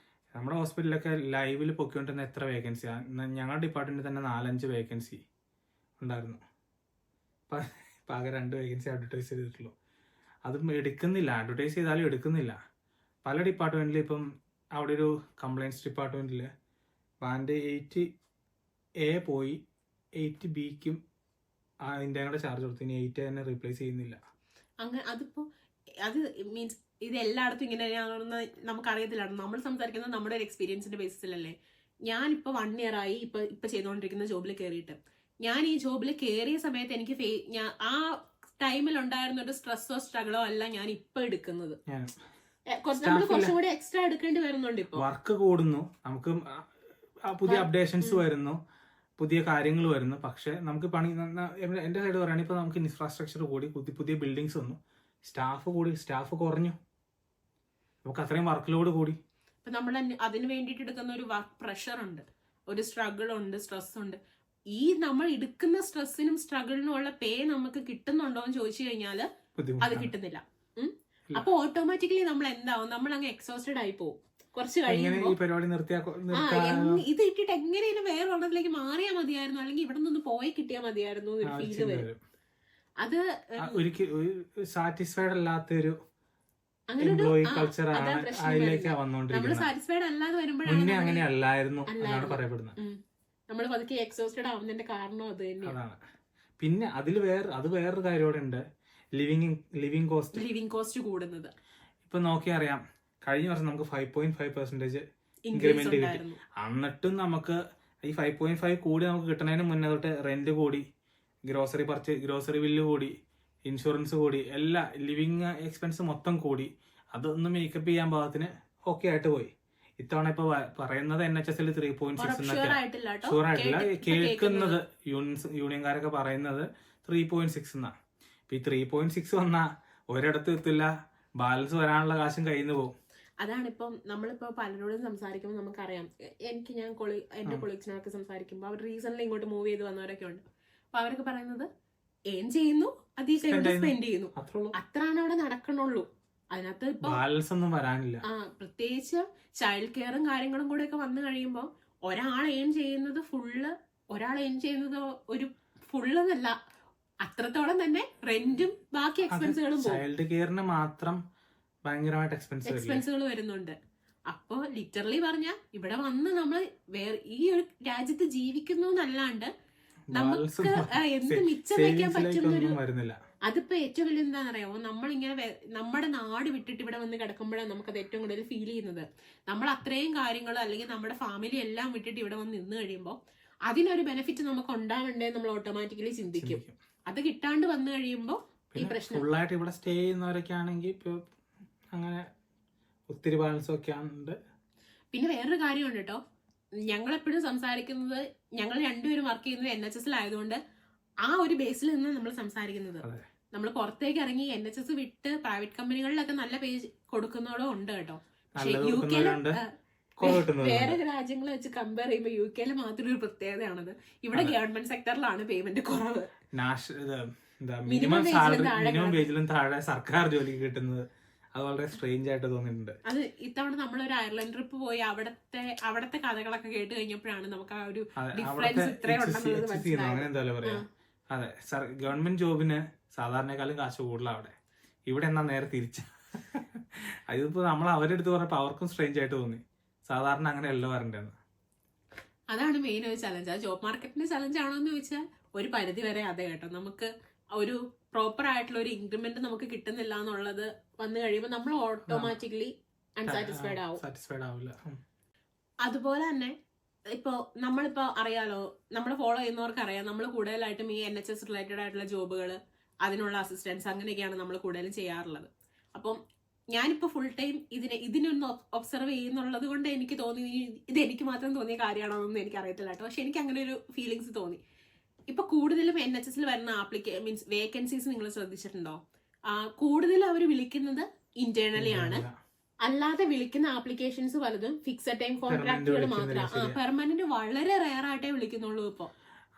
നമ്മുടെ ഹോസ്പിറ്റലിലൊക്കെ ലൈവിൽ പൊക്കിക്കൊണ്ടിരുന്ന എത്ര വേക്കൻസിയാ, ഞങ്ങളുടെ ഡിപ്പാർട്ട്മെന്റിൽ തന്നെ 4-5 വേക്കൻസി ഉണ്ടായിരുന്നു. ഇപ്പൊ ആകെ 2 വേക്കൻസി അഡ്വർടൈസ് ചെയ്തിട്ടുള്ളൂ. അതും എടുക്കുന്നില്ല, അഡ്വർടൈസ് ചെയ്താലും എടുക്കുന്നില്ല. പല ഡിപ്പാർട്ട്മെന്റിലും ഇപ്പം അവിടെ ഒരു കംപ്ലൈൻസ് ഡിപ്പാർട്ട്മെന്റിൽ ബാൻഡ് 8A പോയി 8Bക്കും അതിന്റെ ചാർജ് കൊടുത്തു, ഇനി 8 തന്നെ റീപ്ലേസ് ചെയ്യുന്നില്ല. അങ്ങനെ അത് മീൻസ് ഇത് എല്ലായിടത്തും ഇങ്ങനെയാണെന്ന് നമുക്കറിയത്തില്ല. നമ്മൾ സംസാരിക്കുന്നത് നമ്മുടെ ഒരു എക്സ്പീരിയൻസിന്റെ ബേസിസിലല്ലേ. ഞാനിപ്പോ 1 year ആയി ഇപ്പൊ ചെയ്തുകൊണ്ടിരിക്കുന്ന ജോബിൽ കയറിയിട്ട്. ഞാൻ ഈ ജോബിൽ കയറിയ സമയത്ത് എനിക്ക് ആ ടൈമിൽ ഉണ്ടായിരുന്ന ഒരു സ്ട്രെസ്സോ സ്ട്രഗിളോ അല്ല ഞാൻ ഇപ്പൊ എടുക്കുന്നത്. നമ്മൾ കുറച്ചും കൂടി എക്സ്ട്രാ എടുക്കേണ്ടി വരുന്നുണ്ട്. ഇപ്പൊ വർക്ക് കൂടുന്നു, നമുക്ക് പുതിയ അപ്ഡേഷൻസ് വരുന്നു, പുതിയ കാര്യങ്ങൾ വരുന്നു. പക്ഷെ നമുക്ക് പണി, എന്റെ സൈഡ് പറയുകയാണെങ്കിൽ ഇപ്പൊ നമുക്ക് ഇൻഫ്രാസ്ട്രക്ചർ കൂടി, പുതിയ ബിൽഡിങ്സ് വന്നു, സ്റ്റാഫ് കുറഞ്ഞു, നമുക്ക് അത്രയും വർക്ക് ലോഡ് കൂടി. ഇപ്പൊ നമ്മൾ അതിന് വേണ്ടിയിട്ട് എടുക്കുന്ന ഒരു വർക്ക് പ്രഷർ ഉണ്ട്, ഒരു സ്ട്രഗിൾ ഉണ്ട്, സ്ട്രെസ് ഉണ്ട്. ഈ നമ്മൾ എടുക്കുന്ന സ്ട്രെസ്സിനും സ്ട്രഗിളിനും ഉള്ള പേ നമുക്ക് കിട്ടുന്നുണ്ടോ എന്ന് ചോദിച്ചു കഴിഞ്ഞാല് അത് കിട്ടുന്നില്ല. അപ്പൊ ഓട്ടോമാറ്റിക്കലി നമ്മൾ എന്താവും, നമ്മൾ അങ്ങ് എക്സോസ്റ്റഡ് ആയി പോകും. കുറച്ച് എങ്ങനെ കഴിയുമ്പോൾ ഈ പരിപാടി ഇത് ഇട്ടിട്ട് എങ്ങനെയും വേറെ ഒരെണ്ണത്തിലേക്ക് മാറിയാൽ മതിയായിരുന്നു, അല്ലെങ്കിൽ ഇവിടെ നിന്ന് പോയി കിട്ടിയാൽ മതിയായിരുന്നു ഒരു ഫീല് വരും. അത് സാറ്റിസ്ഫൈഡ് അല്ലാത്തൊരു അങ്ങനെ എംപ്ലോയി കൾച്ചർ ആണ് അതിലേക്കാ വന്നോണ്ടിരിക്കുന്നത്. സാറ്റിസ്ഫൈഡ് അല്ലാതെ വരുമ്പോഴാണ് മുന്നേ അങ്ങനെ അല്ലായിരുന്നു എന്നാണ് പറയപ്പെടുന്നത്. നമ്മൾ പതുക്കെ എക്സോസ്റ്റഡ് ആവുന്നതിന്റെ കാരണം അത് തന്നെയാണ്. പിന്നെ അത് വേറൊരു കാര്യം കൂടെ ഉണ്ട്, ലിവിങ് കോസ്റ്റ് കൂടുന്നത്. ഇപ്പൊ നോക്കിയാൽ അറിയാം, കഴിഞ്ഞ വർഷം നമുക്ക് 5.5% ഇൻക്രിമെന്റ് കിട്ടി. എന്നിട്ടും നമുക്ക് ഈ 5.5 കൂടി നമുക്ക് കിട്ടുന്നതിന് മുന്നേ തൊട്ട് റെന്റ് കൂടി, ഗ്രോസറി ബില്ല് കൂടി, ഇൻഷുറൻസ് കൂടി, എല്ലാ ലിവിങ് എക്സ്പെൻസ് മൊത്തം കൂടി. അതൊന്നും മേക്കപ്പ് ചെയ്യാൻ പാകത്തിന് ഓക്കെ ആയിട്ട് പോയി. ഇത്തവണ ഇപ്പൊ പറയുന്നത് NHS 3.6 എന്നൊക്കെ ഷുവർ ആയിട്ടില്ല, കേൾക്കുന്നത് യൂണിയൻകാരൊക്കെ പറയുന്നത് 3.6 എന്നാ. ഇപ്പൊ ഈ 3.6 വന്നാ ഒരിടത്ത് എത്തില്ല, ബാലൻസ് വരാനുള്ള കാശും കയ്യിൽ നിന്ന് പോകും. അതാണ് ഇപ്പം നമ്മളിപ്പോ പലരോടും സംസാരിക്കുമ്പോൾ നമുക്കറിയാം, ഞാൻ എന്റെ കൊളീഗ്സിനൊക്കെ സംസാരിക്കുമ്പോൾ അവർ റീസെന്റ് ഇങ്ങോട്ട് മൂവ് ചെയ്ത് വന്നവരൊക്കെ ഉണ്ട്. അപ്പൊ അവരൊക്കെ പറയുന്നത് ഏൺ ചെയ്യുന്നു, അതീ സ്പെൻഡ് ചെയ്യുന്നു, അത്രയാണ് അവിടെ നടക്കണുള്ളൂ. അതിനകത്ത് ഇപ്പൊ ബാലൻസ് ഒന്നും വരാനില്ല. പ്രത്യേകിച്ച് ചൈൽഡ് കെയറും കാര്യങ്ങളും കൂടെ ഒക്കെ വന്നു കഴിയുമ്പോൾ ഒരാൾ ഏൺ ചെയ്യുന്നത് ഒരു ഫുള്ളെന്നല്ല, അത്രത്തോളം തന്നെ റെന്റും ബാക്കി എക്സ്പെൻസുകളും ചൈൽഡ് കെയറിന് മാത്രം ഭയങ്കരമായിട്ട് എക്സ്പെൻസുകൾ വരുന്നുണ്ട്. അപ്പൊ ലിറ്ററലി പറഞ്ഞ ഇവിടെ വന്ന് നമ്മൾ ഈ ഒരു രാജ്യത്ത് ജീവിക്കുന്നു എന്നല്ലാണ്ട് നമുക്ക് എന്ത് മിച്ചം വയ്ക്കാൻ പറ്റുന്ന അതിപ്പോ ഏറ്റവും വലിയ എന്താണെന്നറിയാമോ, നമ്മളിങ്ങനെ നമ്മുടെ നാട് വിട്ടിട്ട് ഇവിടെ വന്ന് കിടക്കുമ്പോഴാണ് നമുക്കത് ഏറ്റവും കൂടുതൽ ഫീൽ ചെയ്യുന്നത്. നമ്മൾ അത്രയും കാര്യങ്ങൾ അല്ലെങ്കിൽ നമ്മുടെ ഫാമിലി എല്ലാം വിട്ടിട്ട് ഇവിടെ വന്ന് നിന്ന് കഴിയുമ്പോൾ അതിനൊരു ബെനിഫിറ്റ് നമുക്ക് ഉണ്ടാവണ്ടേ നമ്മൾ ഓട്ടോമാറ്റിക്കലി ചിന്തിക്കും. അത് കിട്ടാണ്ട് വന്നു കഴിയുമ്പോൾ ഈ പ്രശ്നം ഫുള്ളായിട്ട് ഇവിടെ സ്റ്റേ ചെയ്യുന്നവരൊക്കെ ആണെങ്കിൽ ഇപ്പൊ അങ്ങനെ ഒത്തിരി ബാലൻസ് ഒക്കെ ഉണ്ട്. പിന്നെ വേറൊരു കാര്യമുണ്ട് കേട്ടോ, ഞങ്ങളെപ്പോഴും സംസാരിക്കുന്നത്, ഞങ്ങൾ രണ്ടുപേരും വർക്ക് ചെയ്യുന്നത് NHS ആയതുകൊണ്ട് ആ ഒരു ബേസിൽ നിന്ന് നമ്മൾ സംസാരിക്കുന്നത്. നമ്മൾ പുറത്തേക്ക് ഇറങ്ങി NHS വിട്ട് പ്രൈവറ്റ് കമ്പനികളിലൊക്കെ നല്ല പേജ് കൊടുക്കുന്നവരും ഉണ്ട് കേട്ടോ. പക്ഷെ UK വേറെ രാജ്യങ്ങൾ വെച്ച് കമ്പയർ ചെയ്യുമ്പോൾ UK മാത്രം ഒരു പ്രത്യേകതയാണത്. ഇവിടെ ഗവൺമെന്റ് സെക്ടറിലാണ് പേയ്മെന്റ് കുറവ്. മിനിമം വേജിലും താഴെ സർക്കാർ ജോലി കിട്ടുന്നത് അത് വളരെ സ്ട്രേഞ്ച് ആയിട്ട് തോന്നിയിട്ടുണ്ട്. അത് ഇത്തവണ നമ്മളൊരു അയർലൻഡ് ട്രിപ്പ് പോയി അവിടത്തെ കഥകളൊക്കെ കേട്ട് കഴിഞ്ഞപ്പോഴാണ് നമുക്ക് ആ ഒരു ഡിഫറൻസ് ഇത്രയുണ്ടെന്നുള്ളത് മനസ്സിലായത്. അങ്ങനെ എന്തായാലും പറയാം. അതെ, ഗവൺമെന്റ് ജോബിന് സാധാരണക്കാളും കാശ് കൂടുതലാണ് അവിടെ. ഇവിടെ എന്നാ നേരെ തിരിച്ച. അതിപ്പോ നമ്മൾ അവരുടെ അടുത്ത് പറഞ്ഞപ്പോ അവർക്കും സ്ട്രേഞ്ച് ആയിട്ട് തോന്നി. സാധാരണ അങ്ങനെയല്ലോ വരണ്ടെന്ന്. അതാണ് മെയിൻ ഒരു ചലഞ്ച്. ആ ജോബ് മാർക്കറ്റിന്റെ ചലഞ്ച് ആണോ എന്ന് ചോദിച്ചാൽ ഒരു പരിധി വരെ അതെ കേട്ടോ. നമുക്ക് ഒരു പ്രോപ്പർ ആയിട്ടുള്ള ഒരു ഇൻക്രിമെന്റ് നമുക്ക് കിട്ടുന്നില്ല എന്നുള്ളത് വന്നു കഴിയുമ്പോൾ നമ്മൾ ഓട്ടോമാറ്റിക്കലി അൺസാറ്റിസ്ഫൈഡ് ആവില്ല. അതുപോലെ തന്നെ ഇപ്പോ നമ്മളിപ്പോ അറിയാലോ, നമ്മൾ ഫോളോ ചെയ്യുന്നവർക്ക് അറിയാം, നമ്മൾ കൂടുതലായിട്ടും ഈ NHS റിലേറ്റഡ് ആയിട്ടുള്ള ജോബുകൾ, അതിനുള്ള അസിസ്റ്റൻസ് അങ്ങനെയൊക്കെയാണ് നമ്മൾ കൂടുതലും ചെയ്യാറുള്ളത്. അപ്പം ഞാനിപ്പോ ഫുൾ ടൈം ഇതിനൊന്ന് ഒബ്സർവ് ചെയ്യുന്നുള്ളത് കൊണ്ട് എനിക്ക് തോന്നി ഇത് എനിക്ക് മാത്രം തോന്നിയ കാര്യമാണോ എന്നൊന്നും എനിക്ക് അറിയത്തില്ല കേട്ടോ. പക്ഷെ എനിക്ക് അങ്ങനെ ഒരു ഫീലിങ്സ് തോന്നി. ഇപ്പൊ കൂടുതലും NHS വരുന്ന മീൻസ് വേക്കൻസീസ് നിങ്ങൾ ശ്രദ്ധിച്ചിട്ടുണ്ടോ? കൂടുതൽ അവർ വിളിക്കുന്നത് ഇന്റേണലി ആണ്. അല്ലാതെ വിളിക്കുന്ന ആപ്ലിക്കേഷൻസ് പലതും ഫിക്സഡ് ടൈം കോൺട്രാക്ടുകൾ മാത്രമാണ്. പെർമനന്റ് വളരെ റെയർ ആയിട്ടേ വിളിക്കുന്നുള്ളൂ ഇപ്പൊ.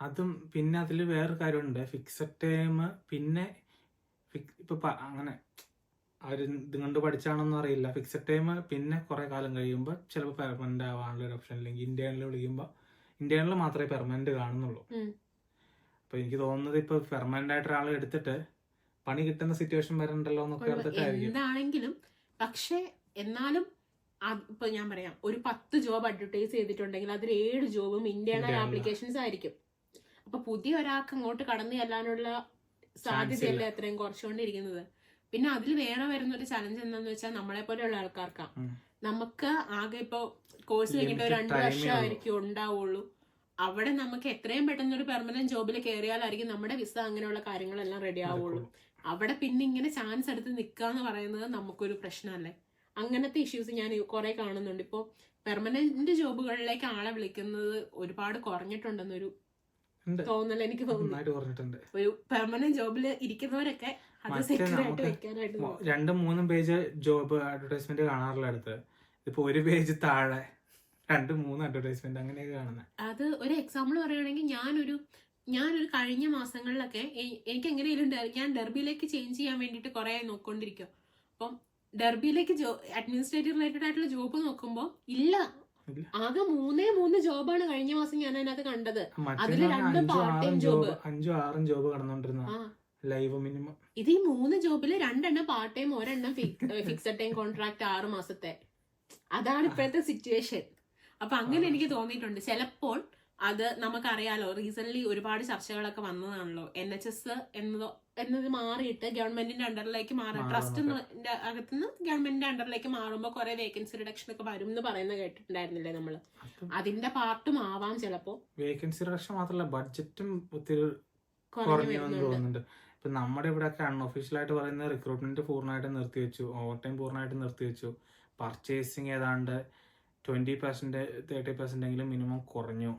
അതും പിന്നെ അതില് വേറൊരു കാര്യമുണ്ട്, ഫിക്സഡ് ടൈം. പിന്നെ ഇപ്പൊ അങ്ങനെ അവര് ഇത് കൊണ്ട് പഠിച്ചാണെന്നും അറിയില്ല, ഫിക്സഡ് ടൈം പിന്നെ കുറെ കാലം കഴിയുമ്പോൾ ചിലപ്പോൾ പെർമനന്റ് ആവാനുള്ള ഒരു ഓപ്ഷൻ. അല്ലെങ്കിൽ ഇന്റേണൽ വിളിക്കുമ്പോൾ ഇന്റേണൽ മാത്രമേ പെർമനന്റ് കാണുന്നുള്ളൂ. അപ്പൊ എനിക്ക് തോന്നുന്നത് ഇപ്പൊ പെർമനന്റ് ആയിട്ട് ഒരാളെ എടുത്തിട്ട് പണി കിട്ടുന്ന സിറ്റുവേഷൻ വരണ്ടല്ലോ എന്നൊക്കെ എന്താണെങ്കിലും. പക്ഷെ എന്നാലും ഇപ്പൊ ഞാൻ പറയാം, ഒരു 10 ജോബ് അഡ്വർടൈസ് ചെയ്തിട്ടുണ്ടെങ്കിൽ അതിൽ 7 ജോബും ഇന്റേണൽ ആപ്ലിക്കേഷൻസ് ആയിരിക്കും. അപ്പൊ പുതിയ ഒരാൾക്ക് അങ്ങോട്ട് കടന്നു ചെല്ലാനുള്ള സാധ്യതയല്ലേ അത്രയും കുറച്ചുകൊണ്ടിരിക്കുന്നത്. പിന്നെ അതിൽ വേറെ വരുന്ന ഒരു ചലഞ്ച് എന്താന്ന് വെച്ചാൽ നമ്മളെ പോലെയുള്ള ആൾക്കാർക്കാ. നമുക്ക് ആകെ ഇപ്പൊ കോഴ്സ് കഴിഞ്ഞിട്ട് 2 വർഷമായിരിക്കും ഉണ്ടാവുള്ളൂ. അവിടെ നമുക്ക് എത്രയും പെട്ടെന്ന് ഒരു പെർമനന്റ് ജോബിൽ കയറിയാലായിരിക്കും നമ്മുടെ വിസ അങ്ങനെയുള്ള കാര്യങ്ങളെല്ലാം റെഡി ആവുള്ളൂ. അവിടെ പിന്നെ ഇങ്ങനെ ചാൻസ് എടുത്ത് നിൽക്കാന്ന് പറയുന്നത് നമുക്കൊരു പ്രശ്നമല്ലേ. അങ്ങനത്തെ ഇഷ്യൂസ് ഞാൻ കുറെ കാണുന്നുണ്ട്. ഇപ്പൊ പെർമനന്റ് ജോബുകളിലേക്ക് ആളെ വിളിക്കുന്നത് ഒരുപാട് കുറഞ്ഞിട്ടുണ്ടെന്നൊരു തോന്നൽ എനിക്ക് തോന്നുന്നു. ഒരു പെർമനന്റ് ജോബിൽ ഇരിക്കുന്നവരൊക്കെ അത് സെക്യൂർ ആയിട്ട് വെക്കാനായിട്ട് 2-3 പേജ് ജോബ് അഡ്വർടൈസ്മെന്റ് കാണാറുള്ള അടുത്ത് ഇപ്പൊ 1 പേജ് താഴെ 2-3 അഡ്വർടൈസ്മെന്റ് അങ്ങനെയൊക്കെ കാണുന്നത്. അത് ഒരു എക്സാമ്പിൾ പറയുകയാണെങ്കിൽ ഞാനൊരു കഴിഞ്ഞ മാസങ്ങളിലൊക്കെ എനിക്ക് എങ്ങനെയും ഞാൻ ഡെർബിയിലേക്ക് ചേഞ്ച് ചെയ്യാൻ വേണ്ടിയിട്ട് കുറെ നോക്കിക്കൊണ്ടിരിക്കും. അപ്പം ഡെർബിയിലേക്ക് അഡ്മിനിസ്ട്രേറ്റീവ് റിലേറ്റഡ് ആയിട്ടുള്ള ജോബ് നോക്കുമ്പോ ഇല്ല, ഇല്ല. ആകെ 3 ജോബാണ് കഴിഞ്ഞ മാസം ഞാൻ അതിനകത്ത് കണ്ടത്. അതില് മറ്റേന്ന് 2 പറഞ്ഞാൽ പാർട്ട് ടൈം ജോബ്, 5-6 ജോബ് കടന്നുകൊണ്ടിരുന്ന ലൈവ് മിനിമം. ഇത് ഈ 3 ജോബില് 2 part time, 1 fixed time contract 6 മാസത്തെ. അതാണ് ഇപ്പോഴത്തെ സിറ്റുവേഷൻ. അപ്പൊ അങ്ങനെ എനിക്ക് തോന്നിയിട്ടുണ്ട്. ചിലപ്പോൾ അത് നമുക്കറിയാലോ, റീസെന്റ് ഒരുപാട് ചർച്ചകളൊക്കെ വന്നതാണല്ലോ, NHS എന്നത് മാറിയിട്ട് ഗവൺമെന്റിന്റെ അണ്ടറിലേക്ക് മാറും, ട്രസ്റ്റ് അകത്തുനിന്ന് ഗവൺമെന്റിന്റെ അണ്ടറിലേക്ക് മാറുമ്പോൾ കുറെ വേക്കൻസി റിഡക്ഷൻ ഒക്കെ വരും എന്ന് പറയുന്നത് കേട്ടിട്ടുണ്ടായിരുന്നില്ലേ നമ്മള്? അതിന്റെ പാർട്ടും ആവാം ചിലപ്പോ. വേക്കൻസി റിഡക്ഷൻ മാത്രമല്ല, ബഡ്ജറ്റും ഒത്തിരി കുറഞ്ഞു തോന്നുന്നുണ്ട്. ഇപ്പൊ നമ്മുടെ ഇവിടെയൊക്കെ അൺഒഫീഷ്യൽ ആയിട്ട് പറയുന്ന റിക്രൂട്ട്മെന്റ് പൂർണ്ണമായിട്ട് നിർത്തിവെച്ചു, ഓവർ ടൈം പൂർണ്ണമായിട്ട് നിർത്തിവെച്ചു, പർച്ചേസിങ് ഏതാണ്ട് 20% 30% എങ്കിലും മിനിമം കുറഞ്ഞു.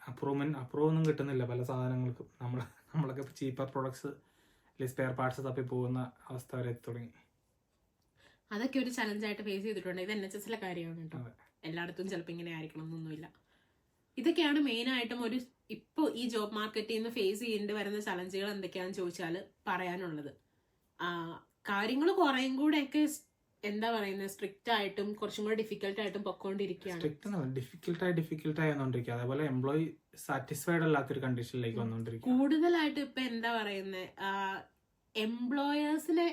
അപ്രൂവ് ഒന്നും കിട്ടുന്നില്ല പല സാധനങ്ങൾക്കും. നമ്മളൊക്കെ ചീപ്പർ പ്രൊഡക്ട്സ്, സ്പെയർ പാർട്സ് തപ്പി പോകുന്ന അവസ്ഥ വരെ എത്തി തുടങ്ങി. അതൊക്കെ ഒരു ചലഞ്ചായിട്ട് ഫേസ് ചെയ്തിട്ടുണ്ട്. ഇത് NHS കാര്യമാണ് കേട്ടോ, എല്ലായിടത്തും ചിലപ്പോൾ ഇങ്ങനെ ആയിരിക്കണം എന്നൊന്നുമില്ല. ഇതൊക്കെയാണ് മെയിൻ ആയിട്ടും ഇപ്പോൾ ഈ ജോബ് മാർക്കറ്റിൽ നിന്ന് ഫേസ് ചെയ്യേണ്ടി വരുന്ന ചലഞ്ചുകൾ എന്തൊക്കെയാണെന്ന് ചോദിച്ചാൽ പറയാനുള്ളത്. കാര്യങ്ങൾ കുറേയും കൂടെയൊക്കെ എന്താ പറയുന്നത്, സ്ട്രിക്റ്റ് ആയിട്ടും കുറച്ചും കൂടെ ഡിഫിക്കൽട്ട് ആയിട്ടും പൊക്കോണ്ടിരിക്കുകയാണ്. ഡിഫിക്കൽട്ടായി വന്നോണ്ടിരിക്കുക. അതേപോലെ എംപ്ലോയി സാറ്റിസ്ഫൈഡ് അല്ലാത്തൊരു കണ്ടീഷനിലേക്ക് വന്നോണ്ടിരിക്കുക. കൂടുതലായിട്ട് ഇപ്പൊ എന്താ പറയുന്നത്, എംപ്ലോയേഴ്സിനെ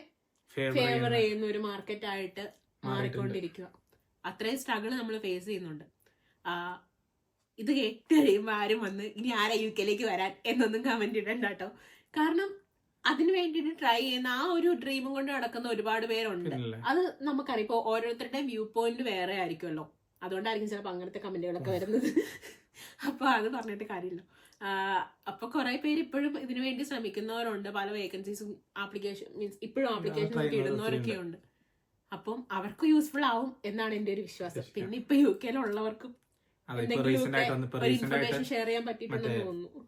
ഫേവർ ചെയ്യുന്ന ഒരു മാർക്കറ്റ് ആയിട്ട് മാറിക്കൊണ്ടിരിക്കുക. അത്രയും സ്ട്രഗിൾ നമ്മൾ ഫേസ് ചെയ്യുന്നുണ്ട്. ഇത് കേട്ട് കഴിയുമ്പോൾ ആരും വന്ന് ഇനി ആരാ UK വരാൻ എന്നൊന്നും കമന്റ് ഇടണ്ട കേട്ടോ. കാരണം അതിനു വേണ്ടിയിട്ട് ട്രൈ ചെയ്യുന്ന ആ ഒരു ഡ്രീമും കൊണ്ട് നടക്കുന്ന ഒരുപാട് പേരുണ്ട്. അത് നമുക്കറിയാം. ഇപ്പോൾ ഓരോരുത്തരുടെയും വ്യൂ പോയിന്റ് വേറെ ആയിരിക്കുമല്ലോ, അതുകൊണ്ടായിരിക്കും ചിലപ്പോൾ അങ്ങനത്തെ കമന്റുകളൊക്കെ വരുന്നത്. അപ്പൊ അത് പറഞ്ഞിട്ട് കാര്യമില്ല. അപ്പൊ കുറെ പേര് ഇപ്പോഴും ഇതിനു വേണ്ടി ശ്രമിക്കുന്നവരുണ്ട്. പല വേക്കൻസീസും ആപ്ലിക്കേഷൻ ഇപ്പോഴും ആപ്ലിക്കേഷൻ ഒക്കെ ഇടുന്നവരൊക്കെ ഉണ്ട്. അപ്പം അവർക്ക് യൂസ്ഫുൾ ആവും എന്നാണ് എന്റെ ഒരു വിശ്വാസം. പിന്നെ ഇപ്പൊ UK ഉള്ളവർക്കും ഇൻഫർമേഷൻ ഷെയർ ചെയ്യാൻ പറ്റിയിട്ടുണ്ടെന്ന് തോന്നുന്നു.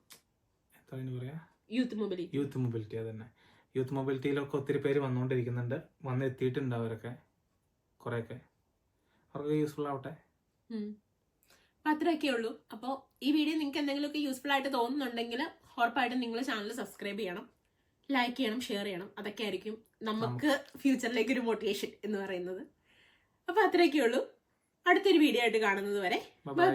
യൂത്ത് മൊബിലിറ്റി അതന്നെ. യൂത്ത് മൊബിലിറ്റിയിലൊക്കെ ഒത്തിരി പേര് വന്നുകൊണ്ടിരിക്കുന്നുണ്ട്, വന്നെത്തിയിട്ടുണ്ട്. അവരൊക്കെ കുറെയൊക്കെ അവർക്ക് യൂസ്ഫുൾ ആവട്ടെ. അത്രയൊക്കെ ഉള്ളൂ. അപ്പോൾ ഈ വീഡിയോ നിങ്ങൾക്ക് എന്തെങ്കിലുമൊക്കെ യൂസ്ഫുൾ ആയിട്ട് തോന്നുന്നുണ്ടെങ്കിൽ ഉറപ്പായിട്ടും നിങ്ങൾ ചാനൽ സബ്സ്ക്രൈബ് ചെയ്യണം, ലൈക്ക് ചെയ്യണം, ഷെയർ ചെയ്യണം. അതൊക്കെ ആയിരിക്കും നമുക്ക് ഫ്യൂച്ചറിലേക്ക് ഒരു മോട്ടിവേഷൻ എന്ന് പറയുന്നത്. അപ്പോൾ അത്രയൊക്കെ ഉള്ളൂ. അടുത്തൊരു വീഡിയോ ആയിട്ട് കാണുന്നത് വരെ ബൈ.